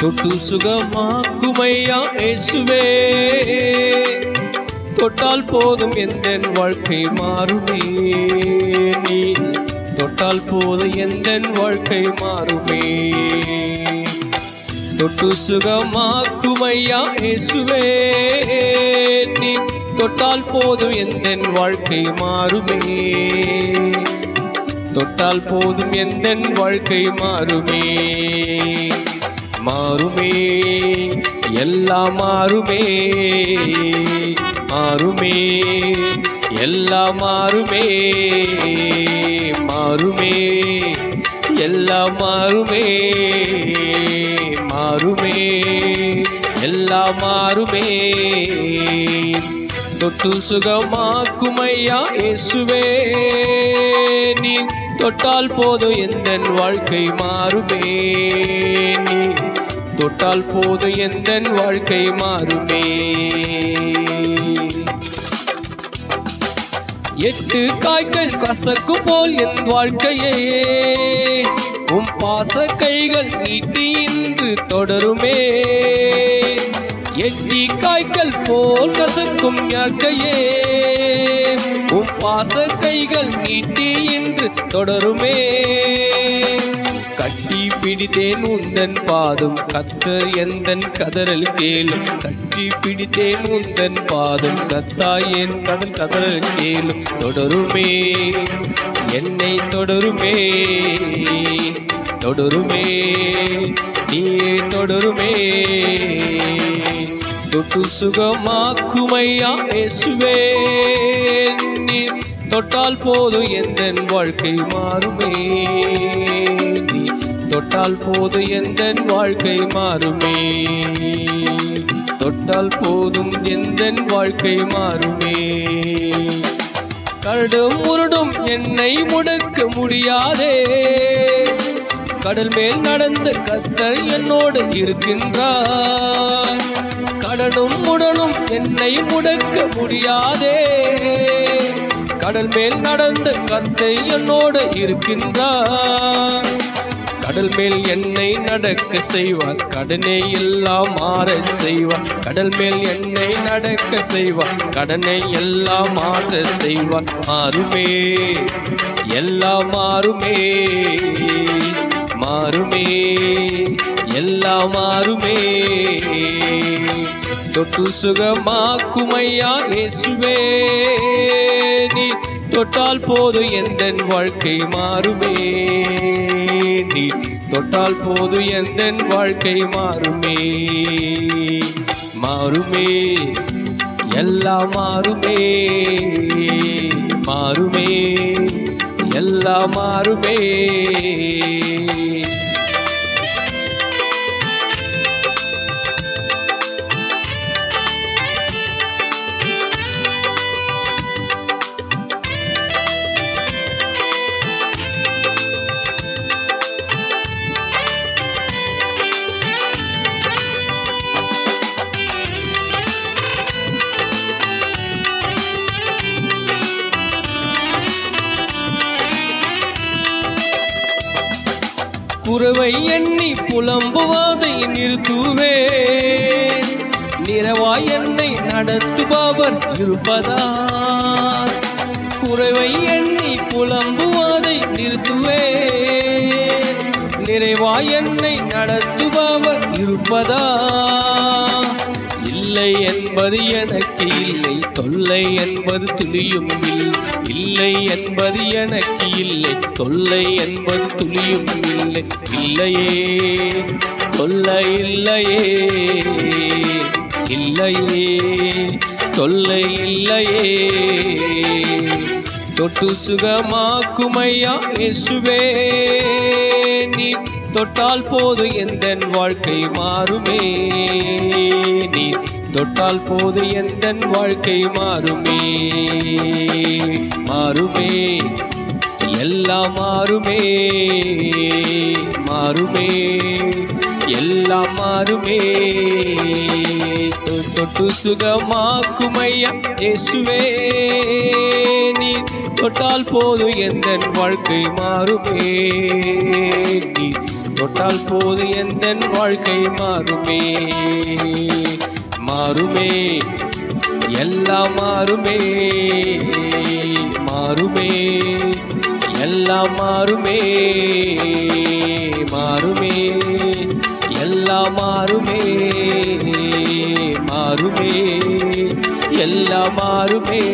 தொட்டு சுகமாக்குமையா இயேசுவே, தொட்டால் போதும் எந்தன் வாழ்க்கை மாறுமே. நீ தொட்டால் போதும் எந்தன் வாழ்க்கை மாறுமே. தொட்டு சுகமாக்குமையா இயேசுவே, நீ தொட்டால் போதும் எந்தன் வாழ்க்கை மாறுமே. தொட்டால் போதும் எந்தன் வாழ்க்கை மாறுமே. மாறுமே, எல்லாம் மாறுமே. மாறுமே, எல்லாம் மாறுமே. மாறுமே, எல்லாம் மாறுமே. மாறுமே, எல்லாம் மாறுமே. தொட்டு சுகமாக்குமையா இயேசுவே, நீ தொட்டால் போதும் எந்தன் வாழ்க்கை மாறுமே. நீ தொட்டால் போதும் எந்தன் வாழ்க்கை மாறுமே. 8 காய்கள் கசக்கும் போல் என் வாழ்க்கையே, உம் பாச கைகள் நீட்டி இன்று தொடருமே. 8 காய்கள் போல் கசக்கும் வாழ்க்கையே, உம் பாச கைகள் நீட்டி இன்று தொடருமே. கட்டி பிடித்தேன் உந்தன் பாதம் கத்தர் எந்தன் கதறல் கேளும். கட்டி பிடித்தேன் உந்தன் பாதம் கத்தாய் என் கதறல் கேளும். தொடருமே, என்னை தொடருமே. தொடருமே, நீயே தொடருமே. தொட்டு சுகமாக்குமையா இயேசுவே, நீ தொட்டால் போதும் எந்தன் வாழ்க்கை மாறுமே. நீ தொட்டால் போதும் எந்தன் வாழ்க்கை மாறுமே. தொட்டால் போதும் எந்தன் வாழ்க்கை மாறுமே. கரடும் முரடும் என்னை முடக்க முடியாதே. கடல் மேல் நடந்த கர்த்தர் என்னோடு இருக்கின்றார். கடலும் முடனும் என்னை முடக்க முடியாதே. கடல் மேல் நடந்த கர்த்தர் என்னோடு இருக்கின்றார். கடல் மேல் என்னை நடக்க செய்வார், கடனை எல்லாம் மாற செய்வார். கடல் மேல் என்னை நடக்க செய்வார், கடனை எல்லாம் மாற செய்வார். மாறுமே, எல்லாம் மாறுமே. மாறுமே, எல்லாம் மாறுமே. தொட்டு சுகமாக்குமையா இயேசுவே, நீ தொட்டால் போதும் எந்தன் வாழ்க்கை மாறுமே. நீ தொட்டால் போதும் எந்தன் வாழ்க்கை மாறுமே. மாறுமே, எல்லாம் மாறுமே. மாறுமே, எல்லாம் மாறுமே. குறைவை எண்ணி புலம்புவதை நிறுத்துவே. நிறைவாய் என்னை நடத்துபவர் இருப்பதால். குறைவை எண்ணி புலம்புவதை நிறுத்துவே. நிறைவாய் என்னை நடத்துபவர் இருப்பதால். இல்லை என்பது எனக்கு இல்லை, தொல்லை என்பது துளியும் இல்லை. இல்லை என்பது எனக்கு இல்லை, தொல்லை என்பது துளியும் இல்லை. இல்லையே, தொல்லை இல்லையே. இல்லையே, தொல்லை இல்லையே. தொட்டு சுகமாக்குமையா இயேசுவே, நீ தொட்டால் போதும் எந்தன் வாழ்க்கை மாறுமே. நீ தொட்டால் போதும் எந்தன் வாழ்க்கை மாறுமே. மாறுமே, எல்லாம் மாறுமே. மாறுமே, எல்லாம் மாறுமே. தொட்டு சுகமாக்குமையா இயேசுவே, நீ தொட்டால் போதும் எந்தன் வாழ்க்கை மாறுமே. நீ தொட்டால் போது எந்தன் வாழ்க்கை மாறுமே மாறுமே எல்லாம் மாறுமே மாறுமே எல்லாம் மாறுமே மாறுமே எல்லாம் மாறுமே மாறுமே எல்லாம் மாறுமே